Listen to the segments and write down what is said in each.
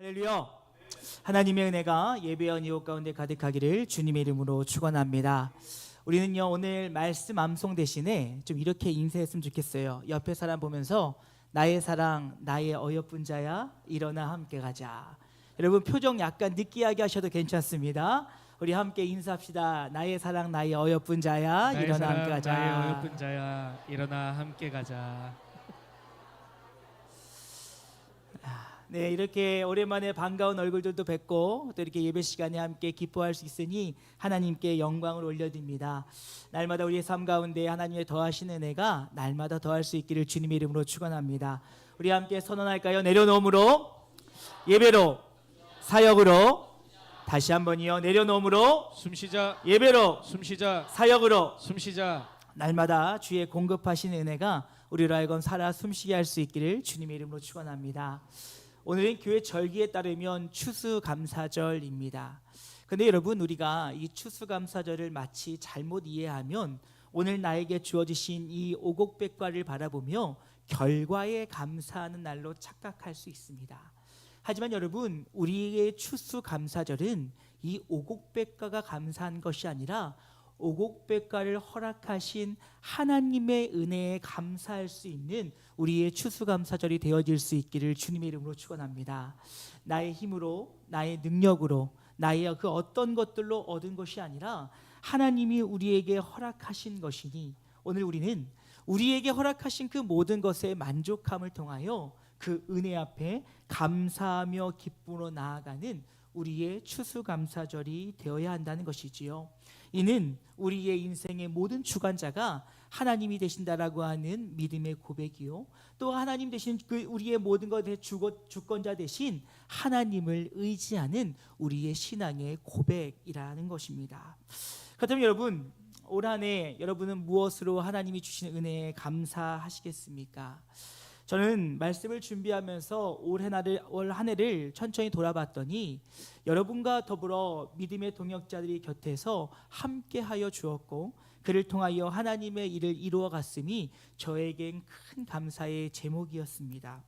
할렐루야. 하나님의 은혜가 예배원 이웃 가운데 가득하기를 주님의 이름으로 축원합니다. 우리는요 오늘 말씀 암송 대신에 좀 이렇게 인사했으면 좋겠어요. 옆에 사람 보면서 나의 사랑 나의 어여쁜 자야 일어나 함께 가자. 여러분 표정 약간 느끼하게 하셔도 괜찮습니다. 우리 함께 인사합시다. 나의 사랑 나의 어여쁜 자야 나의 일어나 사랑, 함께 가자. 나의 어여쁜 자야 일어나 함께 가자. 네, 이렇게 오랜만에 반가운 얼굴들도 뵙고 또 이렇게 예배 시간에 함께 기뻐할 수 있으니 하나님께 영광을 올려드립니다. 날마다 우리의 삶 가운데 하나님의 더하신 은혜가 날마다 더할 수 있기를 주님의 이름으로 축원합니다. 우리 함께 선언할까요? 내려놓음으로, 예배로, 사역으로. 다시 한번이요. 내려놓음으로, 숨쉬자. 예배로, 숨쉬자. 사역으로. 숨쉬자. 날마다 주의 공급하신 은혜가 우리로 하여금 살아 숨쉬게 할 수 있기를 주님의 이름으로 축원합니다. 오늘은 교회 절기에 따르면 추수감사절입니다. 근데 여러분 우리가 이 추수감사절을 마치 잘못 이해하면 오늘 나에게 주어지신 이 오곡백과를 바라보며 결과에 감사하는 날로 착각할 수 있습니다. 하지만 여러분 우리의 추수감사절은 이 오곡백과가 감사한 것이 아니라 오곡백과를 허락하신 하나님의 은혜에 감사할 수 있는 우리의 추수감사절이 되어질 수 있기를 주님의 이름으로 축원합니다. 나의 힘으로, 나의 능력으로, 나의 그 어떤 것들로 얻은 것이 아니라 하나님이 우리에게 허락하신 것이니 오늘 우리는 우리에게 허락하신 그 모든 것에 만족함을 통하여 그 은혜 앞에 감사하며 기쁨으로 나아가는 우리의 추수감사절이 되어야 한다는 것이지요. 이는 우리의 인생의 모든 주관자가 하나님이 되신다라고 하는 믿음의 고백이요, 또 하나님 되신 그 우리의 모든 것의 주권자 되신 하나님을 의지하는 우리의 신앙의 고백이라는 것입니다. 그렇다면 여러분 올 한 해 여러분은 무엇으로 하나님이 주신 은혜에 감사하시겠습니까? 저는 말씀을 준비하면서 올 한 해를 천천히 돌아봤더니 여러분과 더불어 믿음의 동역자들이 곁에서 함께하여 주었고 그를 통하여 하나님의 일을 이루어 갔음이 저에겐 큰 감사의 제목이었습니다.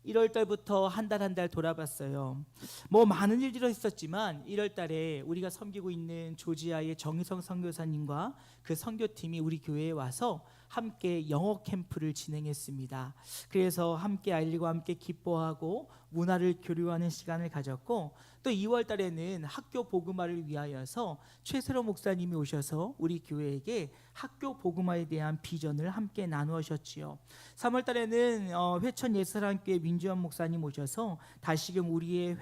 1월 달부터 한 달 한 달 돌아봤어요. 많은 일들이 있었지만 1월 달에 우리가 섬기고 있는 조지아의 정희성 선교사님과 그 선교팀이 우리 교회에 와서 함께 영어 캠프를 진행했습니다. 그래서 함께 알리고 함께 기뻐하고 문화를 교류하는 시간을 가졌고, 또 2월 달에는 학교 복음화를 위하여서 최세로 목사님이 오셔서 우리 교회에게 학교 복음화에 대한 비전을 함께 나누셨지요. 3월 달에는 회천 예수사랑교회 민주원 목사님 오셔서 다시금 우리의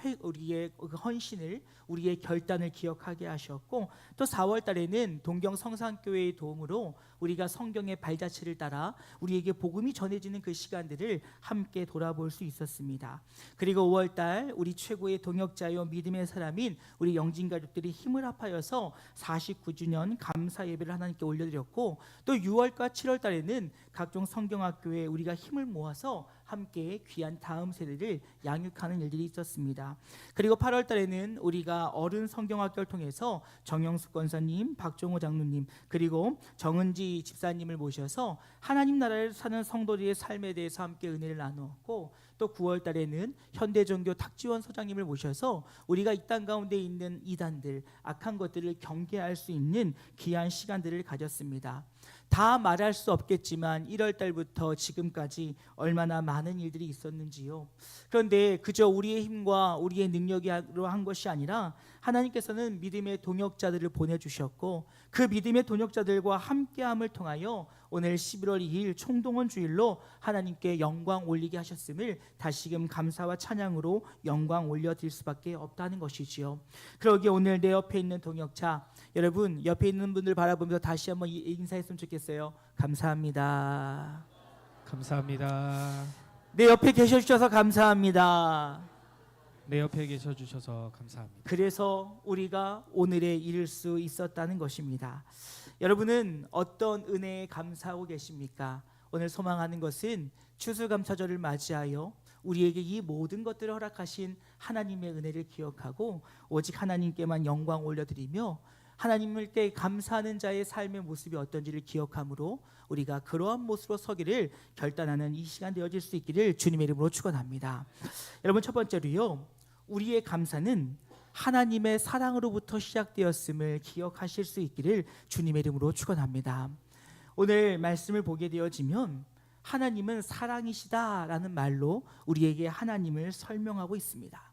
그 헌신을, 우리의 결단을 기억하게 하셨고, 또 4월 달에는 동경 성산교회의 도움으로 우리가 성경의 발자취를 따라 우리에게 복음이 전해지는 그 시간들을 함께 돌아볼 수 있었습니다. 그리고 5월 달 우리 최고의 동역자요 믿음의 사람인 우리 영진 가족들이 힘을 합하여서 49주년 감사 예배를 하나님께 올려드렸고, 또 6월과 7월 달에는 각종 성경학교에 우리가 힘을 모아서 함께 귀한 다음 세대를 양육하는 일들이 있었습니다. 그리고 8월 달에는 우리가 어른 성경학교를 통해서 정영숙 권사님, 박종호 장로님, 그리고 정은지 집사님을 모셔서 하나님 나라를 사는 성도들의 삶에 대해서 함께 은혜를 나누었고, 또 9월 달에는 현대종교 탁지원 소장님을 모셔서 우리가 이 땅 가운데 있는 이단들, 악한 것들을 경계할 수 있는 귀한 시간들을 가졌습니다. 다 말할 수 없겠지만 1월 달부터 지금까지 얼마나 많은 일들이 있었는지요. 그런데 그저 우리의 힘과 우리의 능력으로 한 것이 아니라 하나님께서는 믿음의 동역자들을 보내주셨고, 그 믿음의 동역자들과 함께함을 통하여 오늘 11월 2일 총동원 주일로 하나님께 영광 올리게 하셨음을 다시금 감사와 찬양으로 영광 올려드릴 수밖에 없다는 것이지요. 그러기에 오늘 내 옆에 있는 동역자 여러분, 옆에 있는 분들 바라보면서 다시 한번 인사했으면 좋겠어요. 감사합니다. 감사합니다. 내 옆에 계셔주셔서 감사합니다. 내 옆에 계셔 주셔서 감사합니다. 그래서 우리가 오늘에 이를 수 있었다는 것입니다. 여러분은 어떤 은혜에 감사하고 계십니까? 오늘 소망하는 것은 추수감사절을 맞이하여 우리에게 이 모든 것들을 허락하신 하나님의 은혜를 기억하고 오직 하나님께만 영광 올려드리며 하나님께 감사하는 자의 삶의 모습이 어떤지를 기억함으로 우리가 그러한 모습으로 서기를 결단하는 이 시간 되어질 수 있기를 주님의 이름으로 축원합니다. 여러분, 첫 번째로요, 우리의 감사는 하나님의 사랑으로부터 시작되었음을 기억하실 수 있기를 주님의 이름으로 축원합니다. 오늘 말씀을 보게 되어지면 하나님은 사랑이시다라는 말로 우리에게 하나님을 설명하고 있습니다.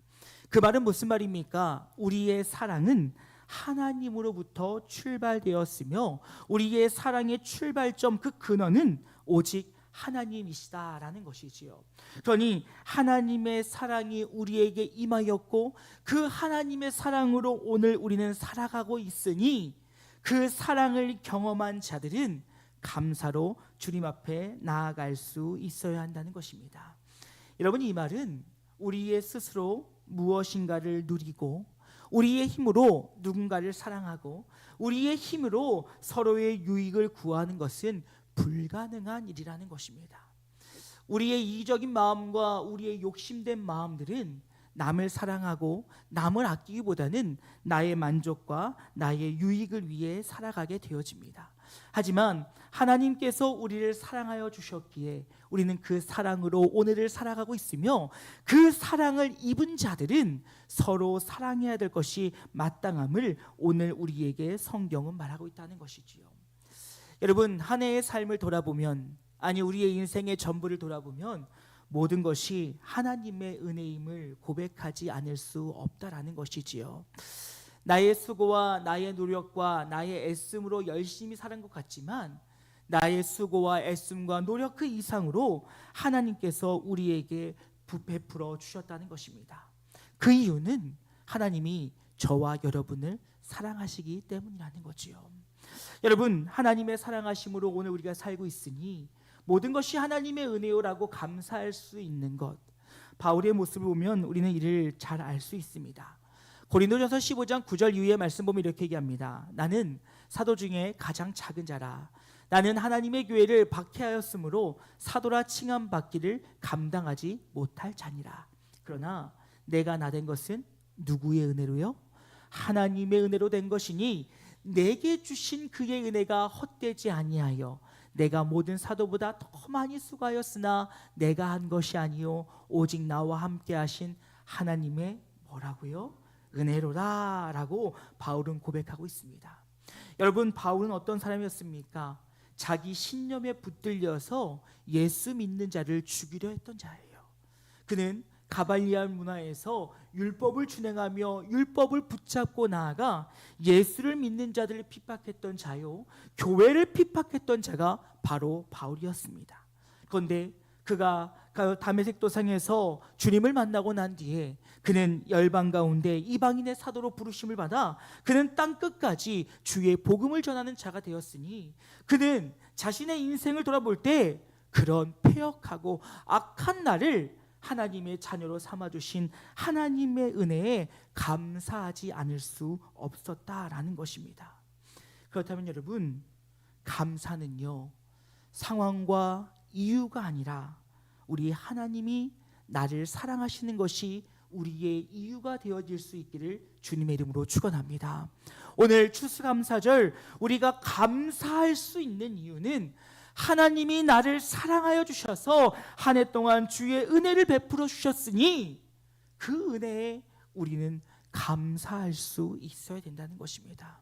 그 말은 무슨 말입니까? 우리의 사랑은 하나님으로부터 출발되었으며 우리의 사랑의 출발점, 그 근원은 오직 하나님이시다라는 것이지요. 그러니 하나님의 사랑이 우리에게 임하였고 그 하나님의 사랑으로 오늘 우리는 살아가고 있으니 그 사랑을 경험한 자들은 감사로 주님 앞에 나아갈 수 있어야 한다는 것입니다. 여러분, 이 말은 우리의 스스로 무엇인가를 누리고 우리의 힘으로 누군가를 사랑하고 우리의 힘으로 서로의 유익을 구하는 것은 불가능한 일이라는 것입니다. 우리의 이기적인 마음과 우리의 욕심된 마음들은 남을 사랑하고 남을 아끼기보다는 나의 만족과 나의 유익을 위해 살아가게 되어집니다. 하지만 하나님께서 우리를 사랑하여 주셨기에 우리는 그 사랑으로 오늘을 살아가고 있으며 그 사랑을 입은 자들은 서로 사랑해야 될 것이 마땅함을 오늘 우리에게 성경은 말하고 있다는 것이지요. 여러분, 한 해의 삶을 돌아보면, 아니 우리의 인생의 전부를 돌아보면 모든 것이 하나님의 은혜임을 고백하지 않을 수 없다라는 것이지요. 나의 수고와 나의 노력과 나의 애씀으로 열심히 사는 것 같지만 나의 수고와 애씀과 노력 그 이상으로 하나님께서 우리에게 베풀어 주셨다는 것입니다. 그 이유는 하나님이 저와 여러분을 사랑하시기 때문이라는 거지요. 여러분, 하나님의 사랑하심으로 오늘 우리가 살고 있으니 모든 것이 하나님의 은혜요라고 감사할 수 있는 것, 바울의 모습을 보면 우리는 이를 잘 알 수 있습니다. 고린도전서 15장 9절 이후의 말씀 보면 이렇게 얘기합니다. 나는 사도 중에 가장 작은 자라. 나는 하나님의 교회를 박해하였으므로 사도라 칭함받기를 감당하지 못할 자니라. 그러나 내가 나된 것은 누구의 은혜로요? 하나님의 은혜로 된 것이니 내게 주신 그의 은혜가 헛되지 아니하여 내가 모든 사도보다 더 많이 수고하였으나 내가 한 것이 아니요 오직 나와 함께 하신 하나님의 뭐라고요? 은혜로라 라고 바울은 고백하고 있습니다. 여러분, 바울은 어떤 사람이었습니까? 자기 신념에 붙들려서 예수 믿는 자를 죽이려 했던 자예요. 그는 가발리알 문화에서 율법을 준행하며 율법을 붙잡고 나아가 예수를 믿는 자들을 핍박했던 자요, 교회를 핍박했던 자가 바로 바울이었습니다. 그런데 그가 다메섹 도상에서 주님을 만나고 난 뒤에 그는 열방 가운데 이방인의 사도로 부르심을 받아 그는 땅끝까지 주의 복음을 전하는 자가 되었으니 그는 자신의 인생을 돌아볼 때 그런 패역하고 악한 나를 하나님의 자녀로 삼아주신 하나님의 은혜에 감사하지 않을 수 없었다라는 것입니다. 그렇다면 여러분, 감사는요, 상황과 이유가 아니라 우리 하나님이 나를 사랑하시는 것이 우리의 이유가 되어질 수 있기를 주님의 이름으로 축원합니다. 오늘 추수감사절 우리가 감사할 수 있는 이유는 하나님이 나를 사랑하여 주셔서 한 해 동안 주의 은혜를 베풀어 주셨으니 그 은혜에 우리는 감사할 수 있어야 된다는 것입니다.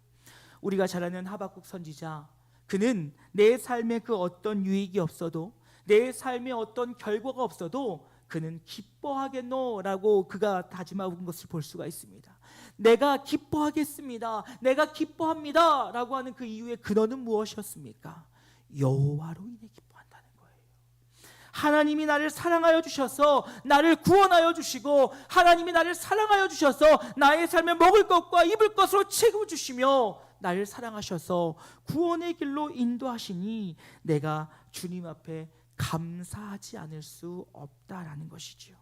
우리가 잘 아는 하박국 선지자, 그는 내 삶에 그 어떤 유익이 없어도 내 삶에 어떤 결과가 없어도 그는 기뻐하겠노라고 그가 다짐하는 것을 볼 수가 있습니다. 내가 기뻐하겠습니다, 내가 기뻐합니다 라고 하는 그 이유의 근원은 무엇이었습니까? 여호와로 인해 기뻐한다는 거예요. 하나님이 나를 사랑하여 주셔서 나를 구원하여 주시고 하나님이 나를 사랑하여 주셔서 나의 삶에 먹을 것과 입을 것으로 채워주시며 나를 사랑하셔서 구원의 길로 인도하시니 내가 주님 앞에 감사하지 않을 수 없다라는 것이지요.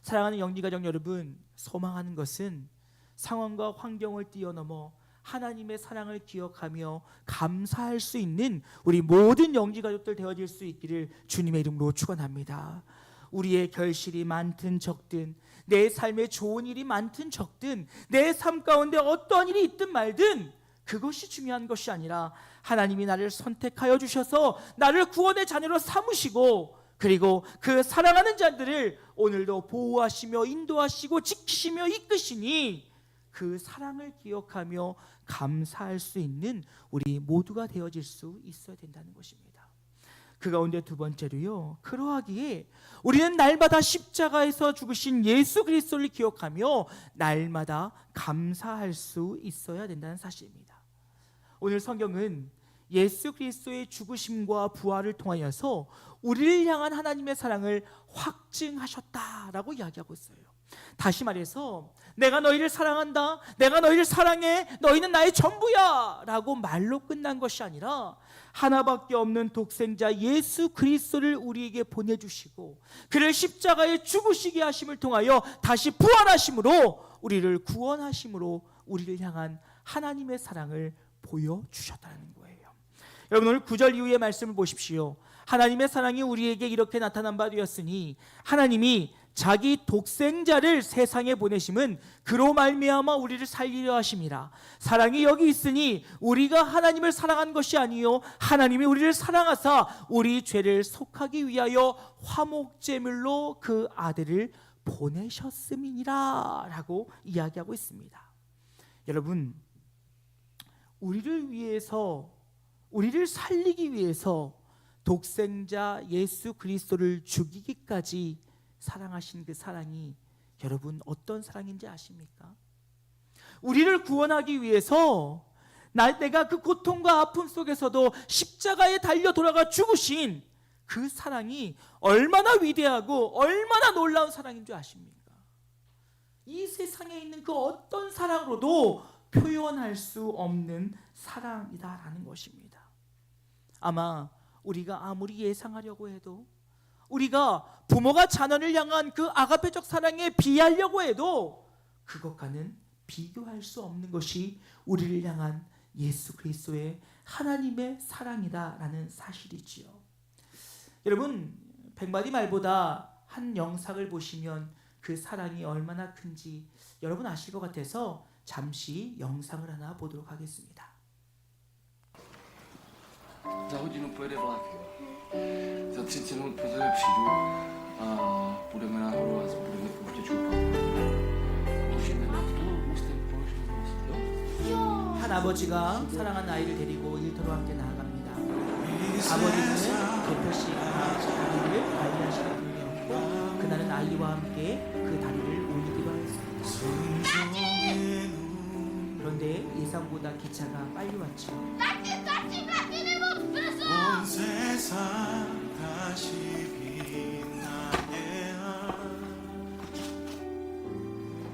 사랑하는 영리가족 여러분, 소망하는 것은 상황과 환경을 뛰어넘어 하나님의 사랑을 기억하며 감사할 수 있는 우리 모든 영지가족들 되어질 수 있기를 주님의 이름으로 축원합니다. 우리의 결실이 많든 적든, 내 삶에 좋은 일이 많든 적든, 내 삶 가운데 어떤 일이 있든 말든 그것이 중요한 것이 아니라 하나님이 나를 선택하여 주셔서 나를 구원의 자녀로 삼으시고, 그리고 그 사랑하는 자들을 오늘도 보호하시며 인도하시고 지키시며 이끄시니 그 사랑을 기억하며 감사할 수 있는 우리 모두가 되어질 수 있어야 된다는 것입니다. 그 가운데 두 번째로요, 그러하기에 우리는 날마다 십자가에서 죽으신 예수 그리스도를 기억하며 날마다 감사할 수 있어야 된다는 사실입니다. 오늘 성경은 예수 그리스도의 죽으심과 부활을 통하여서 우리를 향한 하나님의 사랑을 확증하셨다라고 이야기하고 있어요. 다시 말해서 내가 너희를 사랑한다, 내가 너희를 사랑해, 너희는 나의 전부야 라고 말로 끝난 것이 아니라 하나밖에 없는 독생자 예수 그리스도를 우리에게 보내주시고 그를 십자가에 죽으시게 하심을 통하여 다시 부활하심으로 우리를 구원하심으로 우리를 향한 하나님의 사랑을 보여주셨다는 거예요. 여러분, 오늘 9절 이후의 말씀을 보십시오. 하나님의 사랑이 우리에게 이렇게 나타난 바 되었으니 하나님이 자기 독생자를 세상에 보내심은 그로 말미암아 우리를 살리려 하심이라. 사랑이 여기 있으니 우리가 하나님을 사랑한 것이 아니요 하나님이 우리를 사랑하사 우리 죄를 속하기 위하여 화목제물로 그 아들을 보내셨음이니라 라고 이야기하고 있습니다. 여러분, 우리를 위해서, 우리를 살리기 위해서 독생자 예수 그리스도를 죽이기까지 사랑하신 그 사랑이 여러분 어떤 사랑인지 아십니까? 우리를 구원하기 위해서 내가 그 고통과 아픔 속에서도 십자가에 달려 돌아가 죽으신 그 사랑이 얼마나 위대하고 얼마나 놀라운 사랑인 줄 아십니까? 이 세상에 있는 그 어떤 사랑으로도 표현할 수 없는 사랑이다라는 것입니다. 아마 우리가 아무리 예상하려고 해도, 우리가 부모가 자녀를 향한 그 아가페적 사랑에 비하려고 해도 그것과는 비교할 수 없는 것이 우리를 향한 예수 그리스도의 하나님의 사랑이다라는 사실이지요. 여러분, 백마디 말보다 한 영상을 보시면 그 사랑이 얼마나 큰지 여러분 아실 것 같아서 잠시 영상을 하나 보도록 하겠습니다. Za hodinu pojede vlak. Za 30 minut po tebe přijdu a půjdeme nahoru a budeme pouštět šupat. Položíme naftu, ústem položíme místo, jo? 한 아버지가 사랑한 아이를 데리고 일터로 함께 나아갑니다. 아버지는 개표식 다리를 관리하시는 분이었고 그날은 아이와 함께 그 다리를 올리기로 하였습니다. 그런데 예상보다 기차가 빨리 왔죠. 온 세상 다시 빛나게 한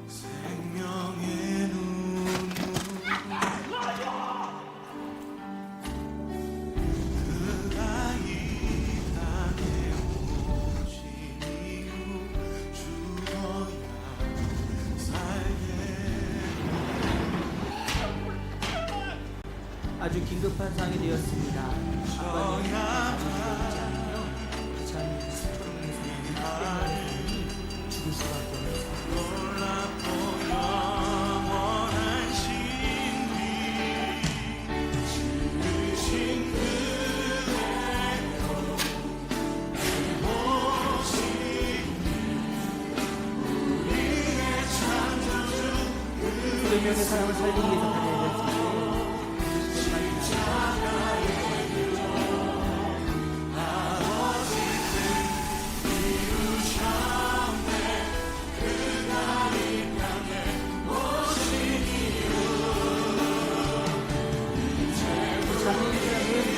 생명의 눈물 그가 이 땅에 오신 이후 죽어야 살게. 아주 긴급한 상황이 되었습니다. 아빠는 아버지가 있지 않으며 기차는 수천명의 사람이 죽을 수밖에 없습니다. 수백 명의 사람을 살리기 위해서 달려왔습니다.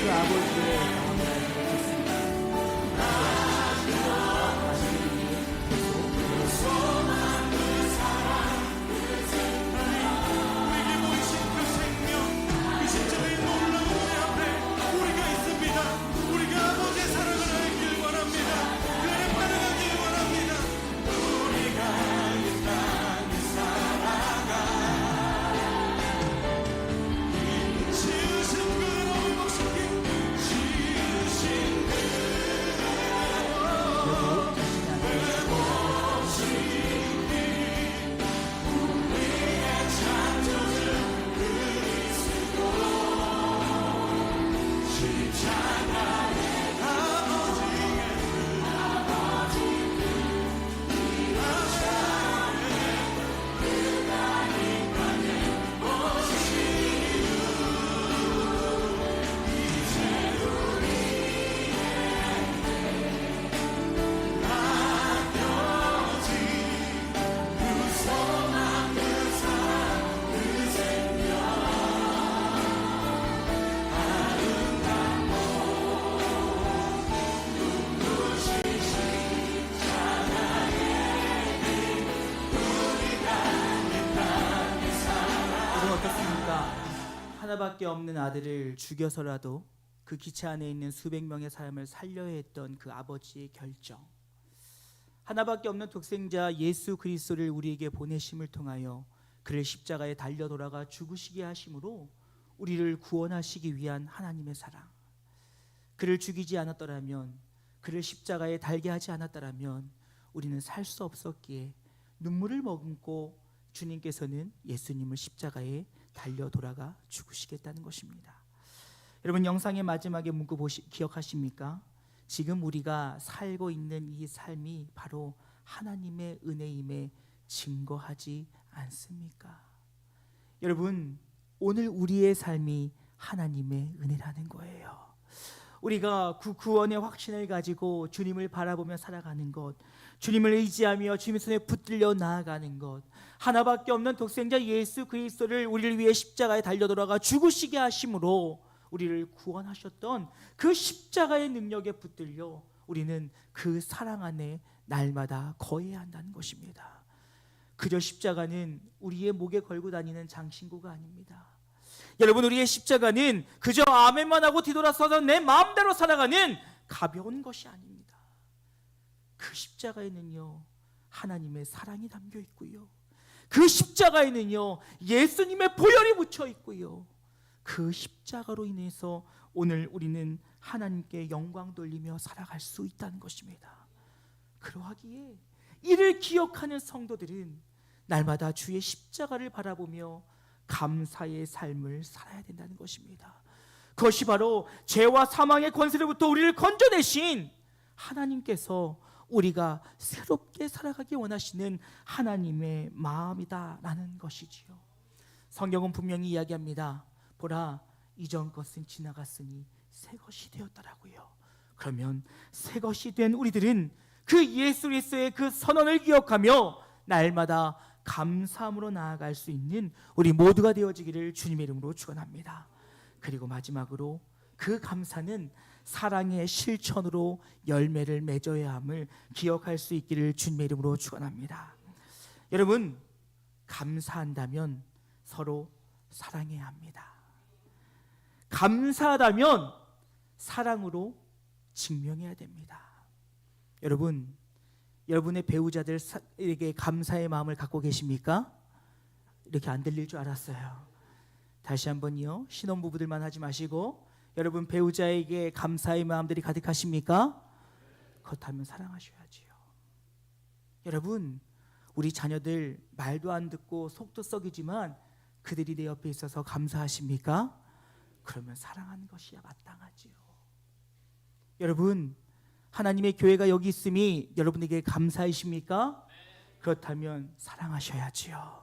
그 아버지의 하나밖에 없는 아들을 죽여서라도 그 기차 안에 있는 수백 명의 사람을 살려야 했던 그 아버지의 결정, 하나밖에 없는 독생자 예수 그리스도를 우리에게 보내심을 통하여 그를 십자가에 달려 돌아가 죽으시게 하심으로 우리를 구원하시기 위한 하나님의 사랑, 그를 죽이지 않았더라면, 그를 십자가에 달게 하지 않았더라면 우리는 살 수 없었기에 눈물을 머금고 주님께서는 예수님을 십자가에 달려 돌아가 죽으시겠다는 것입니다. 여러분, 영상의 마지막에 문구 기억하십니까? 지금 우리가 살고 있는 이 삶이 바로 하나님의 은혜임에 증거하지 않습니까? 여러분, 오늘 우리의 삶이 하나님의 은혜라는 거예요. 우리가 구원의 확신을 가지고 주님을 바라보며 살아가는 것, 주님을 의지하며 주님의 손에 붙들려 나아가는 것, 하나밖에 없는 독생자 예수 그리스도를 우리를 위해 십자가에 달려 돌아가 죽으시게 하심으로 우리를 구원하셨던 그 십자가의 능력에 붙들려 우리는 그 사랑 안에 날마다 거해야 한다는 것입니다. 그저 십자가는 우리의 목에 걸고 다니는 장신구가 아닙니다. 여러분, 우리의 십자가는 그저 아멘만 하고 뒤돌아서서 내 마음대로 살아가는 가벼운 것이 아닙니다. 그 십자가에는요, 하나님의 사랑이 담겨 있고요, 그 십자가에는요, 예수님의 보혈이 묻혀 있고요, 그 십자가로 인해서 오늘 우리는 하나님께 영광 돌리며 살아갈 수 있다는 것입니다. 그러하기에 이를 기억하는 성도들은 날마다 주의 십자가를 바라보며 감사의 삶을 살아야 된다는 것입니다. 그것이 바로 죄와 사망의 권세로부터 우리를 건져내신 하나님께서 우리가 새롭게 살아가기 원하시는 하나님의 마음이다라는 것이지요. 성경은 분명히 이야기합니다. 보라, 이전 것은 지나갔으니 새 것이 되었더라고요. 그러면 새 것이 된 우리들은 그 예수 그리스도의 그 선언을 기억하며 날마다 감사함으로 나아갈 수 있는 우리 모두가 되어지기를 주님의 이름으로 축원합니다. 그리고 마지막으로 그 감사는 사랑의 실천으로 열매를 맺어야 함을 기억할 수 있기를 주님의 이름으로 축원합니다. 여러분, 감사한다면 서로 사랑해야 합니다. 감사하다면 사랑으로 증명해야 됩니다. 여러분, 여러분의 배우자들에게 감사의 마음을 갖고 계십니까? 이렇게 안 들릴 줄 알았어요. 다시 한번요, 신혼부부들만 하지 마시고 여러분 배우자에게 감사의 마음들이 가득하십니까? 그렇다면 사랑하셔야지요. 여러분, 우리 자녀들 말도 안 듣고 속도 썩이지만 그들이 내 옆에 있어서 감사하십니까? 그러면 사랑하는 것이야 마땅하지요. 여러분, 하나님의 교회가 여기 있음이 여러분에게 감사이십니까? 그렇다면 사랑하셔야지요.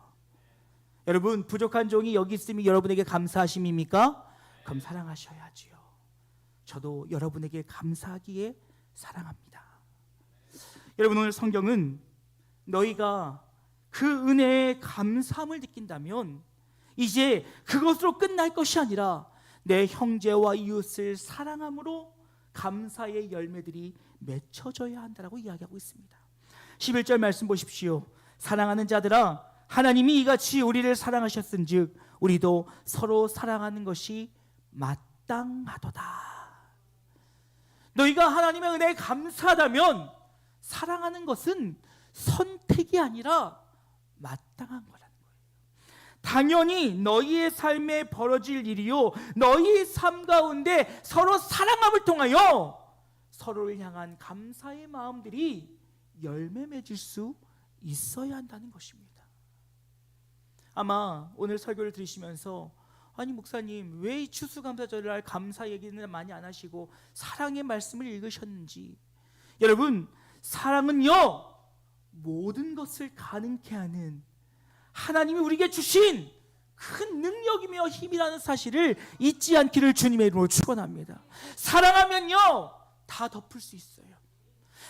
여러분, 부족한 종이 여기 있음이 여러분에게 감사하심입니까? 그럼 사랑하셔야지요. 저도 여러분에게 감사하기에 사랑합니다. 여러분, 오늘 성경은 너희가 그 은혜에 감사함을 느낀다면 이제 그것으로 끝날 것이 아니라 내 형제와 이웃을 사랑함으로 감사의 열매들이 맺혀져야 한다라고 이야기하고 있습니다. 11절 말씀 보십시오. 사랑하는 자들아, 하나님이 이같이 우리를 사랑하셨은즉 우리도 서로 사랑하는 것이 마땅하도다. 너희가 하나님의 은혜에 감사하다면 사랑하는 것은 선택이 아니라 마땅한 거라는 거예요. 당연히 너희의 삶에 벌어질 일이요, 너희의 삶 가운데 서로 사랑함을 통하여 서로를 향한 감사의 마음들이 열매 맺을 수 있어야 한다는 것입니다. 아마 오늘 설교를 들으시면서 아니 목사님, 왜 이 추수감사절날 감사 얘기는 많이 안 하시고 사랑의 말씀을 읽으셨는지. 여러분, 사랑은요, 모든 것을 가능케 하는 하나님이 우리에게 주신 큰 능력이며 힘이라는 사실을 잊지 않기를 주님의 이름으로 축원합니다. 사랑하면요, 다 덮을 수 있어요.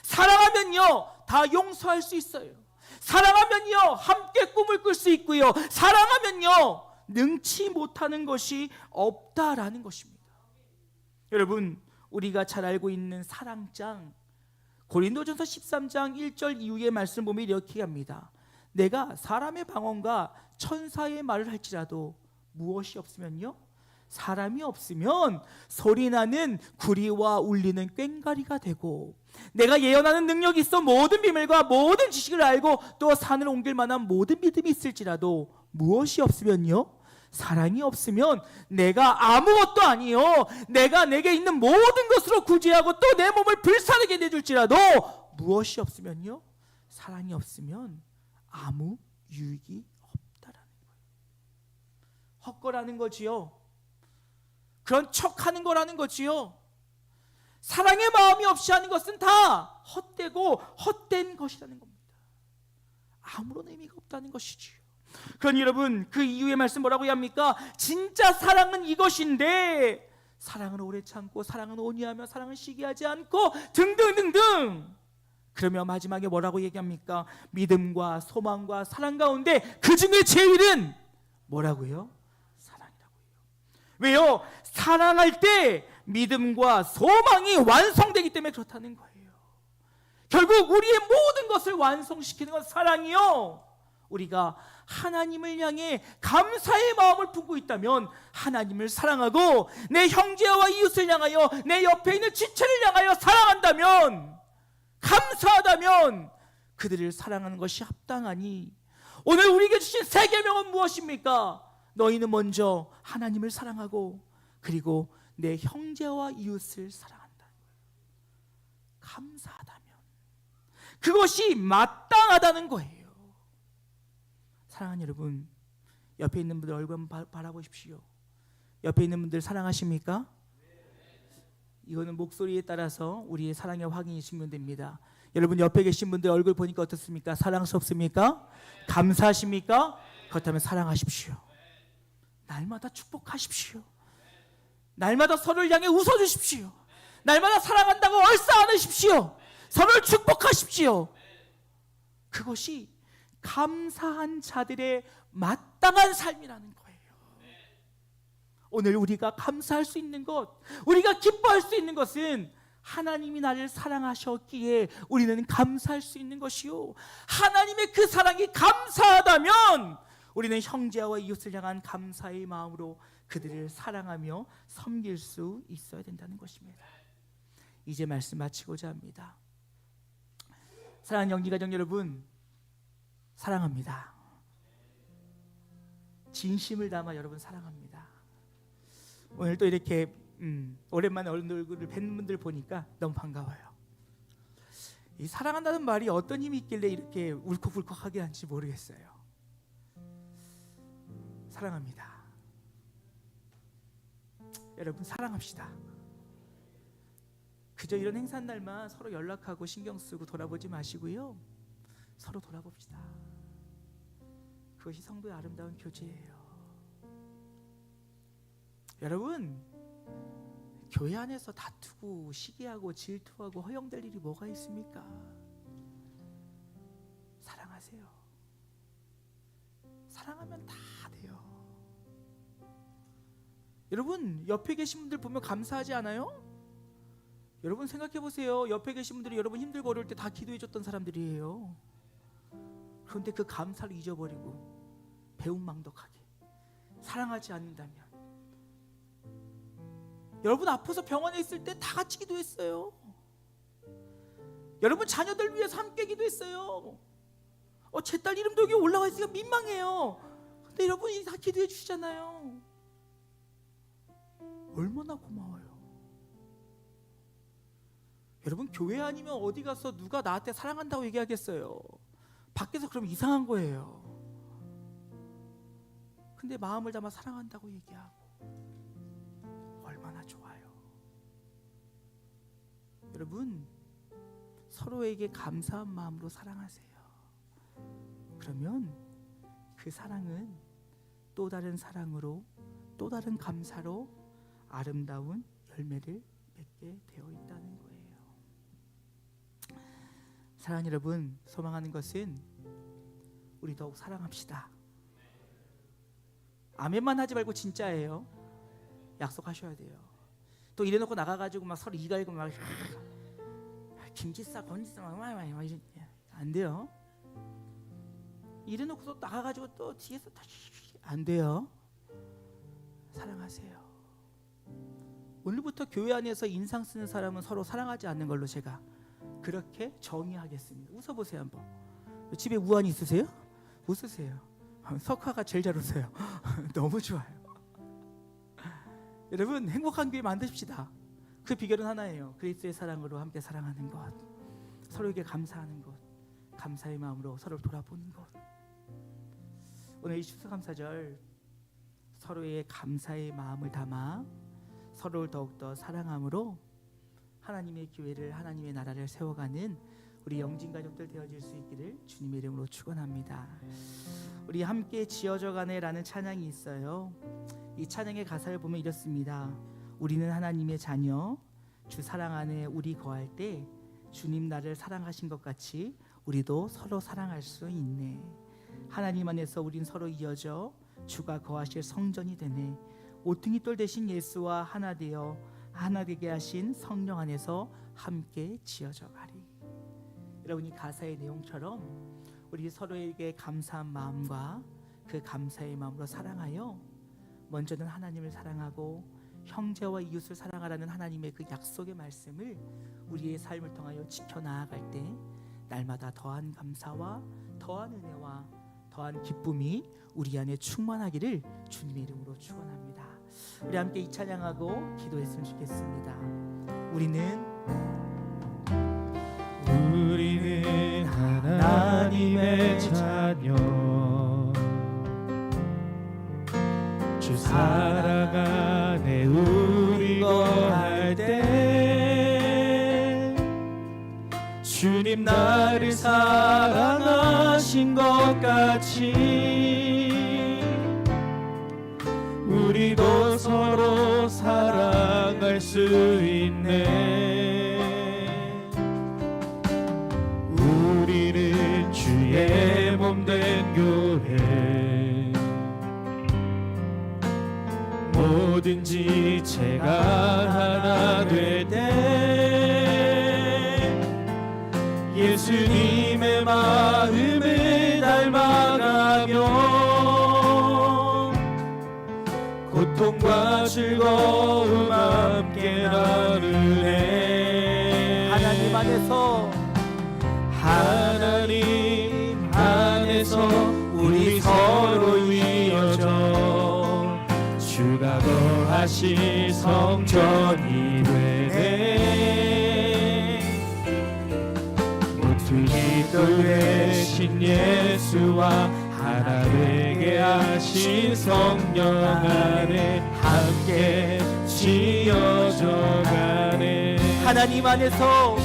사랑하면요, 다 용서할 수 있어요. 사랑하면요, 함께 꿈을 꿀 수 있고요. 사랑하면요, 능치 못하는 것이 없다라는 것입니다. 여러분, 우리가 잘 알고 있는 사랑장, 고린도전서 13장 1절 이후의 말씀 보면 이렇게 합니다. 내가 사람의 방언과 천사의 말을 할지라도 무엇이 없으면요, 사람이 없으면 소리나는 구리와 울리는 꽹과리가 되고, 내가 예언하는 능력이 있어 모든 비밀과 모든 지식을 알고 또 산을 옮길 만한 모든 믿음이 있을지라도 무엇이 없으면요, 사랑이 없으면 내가 아무것도 아니요, 내가 내게 있는 모든 것으로 구제하고 또 내 몸을 불사르게 내줄지라도 무엇이 없으면요, 사랑이 없으면 아무 유익이 없다라는 거예요. 헛거라는 거지요. 그런 척하는 거라는 거지요. 사랑의 마음이 없이 하는 것은 다 헛되고 헛된 것이라는 겁니다. 아무런 의미가 없다는 것이지요. 그러니 여러분, 그 이후의 말씀 뭐라고 해야 합니까? 진짜 사랑은 이것인데, 사랑은 오래 참고, 사랑은 온유하며, 사랑은 시기하지 않고, 등등등등. 그러며 마지막에 뭐라고 얘기합니까? 믿음과 소망과 사랑 가운데 그 중에 제일은 뭐라고요? 사랑이라고요. 왜요? 사랑할 때 믿음과 소망이 완성되기 때문에 그렇다는 거예요. 결국 우리의 모든 것을 완성시키는 건 사랑이요. 우리가 하나님을 향해 감사의 마음을 품고 있다면, 하나님을 사랑하고 내 형제와 이웃을 향하여, 내 옆에 있는 지체를 향하여 사랑한다면, 감사하다면 그들을 사랑하는 것이 합당하니, 오늘 우리에게 주신 세 계명은 무엇입니까? 너희는 먼저 하나님을 사랑하고 그리고 내 형제와 이웃을 사랑한다. 감사하다면 그것이 마땅하다는 거예요. 사랑하는 여러분, 옆에 있는 분들 얼굴 한번 바라보십시오. 옆에 있는 분들 사랑하십니까? 이거는 목소리에 따라서 우리의 사랑의 확인이 증명됩니다. 여러분, 옆에 계신 분들 얼굴 보니까 어떻습니까? 사랑스럽습니까? 감사하십니까? 그렇다면 사랑하십시오. 날마다 축복하십시오. 날마다 서로를 향해 웃어주십시오. 날마다 사랑한다고 얼싸 안으십시오. 서로를 축복하십시오. 그것이 감사한 자들의 마땅한 삶이라는 거예요. 오늘 우리가 감사할 수 있는 것, 우리가 기뻐할 수 있는 것은 하나님이 나를 사랑하셨기에 우리는 감사할 수 있는 것이요, 하나님의 그 사랑이 감사하다면 우리는 형제와 이웃을 향한 감사의 마음으로 그들을 사랑하며 섬길 수 있어야 된다는 것입니다. 이제 말씀 마치고자 합니다. 사랑하는 영지가정 여러분, 사랑합니다. 진심을 담아 여러분 사랑합니다. 오늘 또 이렇게 오랜만에 얼굴을 뵌 분들 보니까 너무 반가워요. 이 사랑한다는 말이 어떤 힘이 있길래 이렇게 울컥울컥하게 하는지 모르겠어요. 사랑합니다. 여러분, 사랑합시다. 그저 이런 행사 날만 서로 연락하고 신경 쓰고 돌아보지 마시고요, 서로 돌아봅시다. 그것이 성도의 아름다운 교제예요. 여러분, 교회 안에서 다투고 시기하고 질투하고 허영될 일이 뭐가 있습니까? 사랑하세요. 사랑하면 다 돼요. 여러분, 옆에 계신 분들 보면 감사하지 않아요? 여러분 생각해 보세요. 옆에 계신 분들이 여러분 힘들고 어려울 때 다 기도해 줬던 사람들이에요. 그런데 그 감사를 잊어버리고 배은망덕하게 사랑하지 않는다면, 여러분 아파서 병원에 있을 때 다 같이 기도했어요. 여러분 자녀들 위해서 함께 기도했어요. 제 딸 이름도 여기 올라와 있으니까 민망해요. 근데 여러분이 다 기도해 주시잖아요. 얼마나 고마워요. 여러분, 교회 아니면 어디 가서 누가 나한테 사랑한다고 얘기하겠어요? 밖에서 그러면 이상한 거예요. 근데 마음을 담아 사랑한다고 얘기하고 얼마나 좋아요. 여러분, 서로에게 감사한 마음으로 사랑하세요. 그러면 그 사랑은 또 다른 사랑으로, 또 다른 감사로 아름다운 열매를 맺게 되어 있다는 거예요. 사랑하는 여러분, 소망하는 것은 우리 더욱 사랑합시다. 아멘만 하지 말고 진짜예요. 약속하셔야 돼요. 또 이래놓고 나가가지고 막 서로 이갈고 막 김치싸 건지싸 막 안 돼요. 이래놓고 또 나가가지고 또 뒤에서 안 돼요. 사랑하세요. 오늘부터 교회 안에서 인상 쓰는 사람은 서로 사랑하지 않는 걸로 제가 그렇게 정의하겠습니다. 웃어보세요 한번. 집에 우환 있으세요? 웃으세요. 석화가 제일 잘 웃어요. 너무 좋아요. 여러분 행복한 교회 만드십시다. 그 비결은 하나예요. 그리스도의 사랑으로 함께 사랑하는 것, 서로에게 감사하는 것, 감사의 마음으로 서로를 돌아보는 것. 오늘 이 추수감사절 서로의 감사의 마음을 담아 서로를 더욱더 사랑함으로 하나님의 교회를, 하나님의 나라를 세워가는 우리 영진 가족들 되어질 수 있기를 주님의 이름으로 축원합니다. 우리 함께 지어져가네라는 찬양이 있어요. 이 찬양의 가사를 보면 이렇습니다. 우리는 하나님의 자녀, 주 사랑 안에 우리 거할 때 주님 나를 사랑하신 것 같이 우리도 서로 사랑할 수 있네. 하나님 안에서 우린 서로 이어져 주가 거하실 성전이 되네. 오퉁이 돌 대신 예수와 하나 되어 하나 되게 하신 성령 안에서 함께 지어져 가리. 여러분 이 가사의 내용처럼 우리 서로에게 감사한 마음과 그 감사의 마음으로 사랑하여 먼저는 하나님을 사랑하고 형제와 이웃을 사랑하라는 하나님의 그 약속의 말씀을 우리의 삶을 통하여 지켜나아갈 때 날마다 더한 감사와 더한 은혜와 더한 기쁨이 우리 안에 충만하기를 주님의 이름으로 축원합니다. 우리 함께 이 찬양하고 기도했으면 좋겠습니다. 우리는 하나님의 자녀, 주 사랑 안에 우리 거할 때 주님 나를 사랑하신 것 같이 우리도 서로 사랑할 수 있네. 우리는 주의 몸된 교회, 뭐든지 제가 하나 될 때 예수님의 마음을 닮아가며 고통과 즐거움 함께 나누네. 하나님 안에서 우리 서로 이어져 주가 거하실 성전이 되네. 모퉁이 돌 대신 예수와 하나 되게 하신 성령 안에 함께 지어져 가네. 하나님 안에서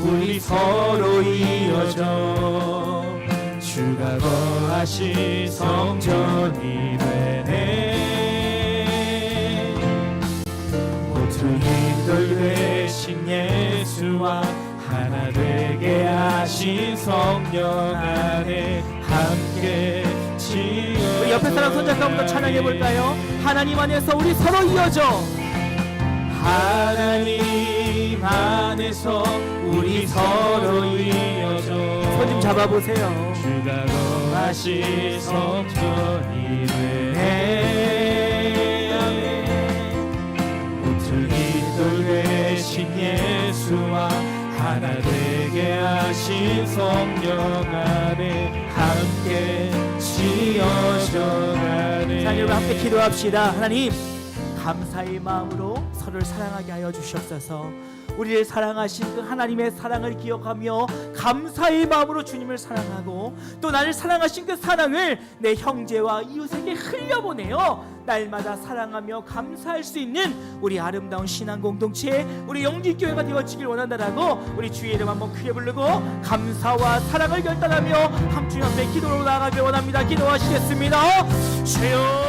우리 서로 이어져 주가 거하실 성전이 되네. 모퉁이 돌 대신 예수와 하나 되게 하신 성령 안에 함께 지어져. 우리 옆에 사람 손잡고 찬양해 볼까요? 하나님 안에서 우리 서로 이어져. 하나님 안에서 우리 서로 이어져 손 좀 잡아보세요. 주가 거하실 성전이 되네. 모퉁이 돌 대신 예수와 하나 되게 하신 성령 안에 함께 지어져 가네. 자, 여러분 함께 기도합시다. 하나님, 감사의 마음으로 서로를 사랑하게 하여 주시옵소서. 우리를 사랑하신 그 하나님의 사랑을 기억하며 감사의 마음으로 주님을 사랑하고 또 나를 사랑하신 그 사랑을 내 형제와 이웃에게 흘려보내어 날마다 사랑하며 감사할 수 있는 우리 아름다운 신앙 공동체, 우리 영지교회가 되어지길 원한다라고 우리 주의 이름 한번 크게 부르고 감사와 사랑을 결단하며 함께 기도로 나아가길 원합니다. 기도하시겠습니다. 주여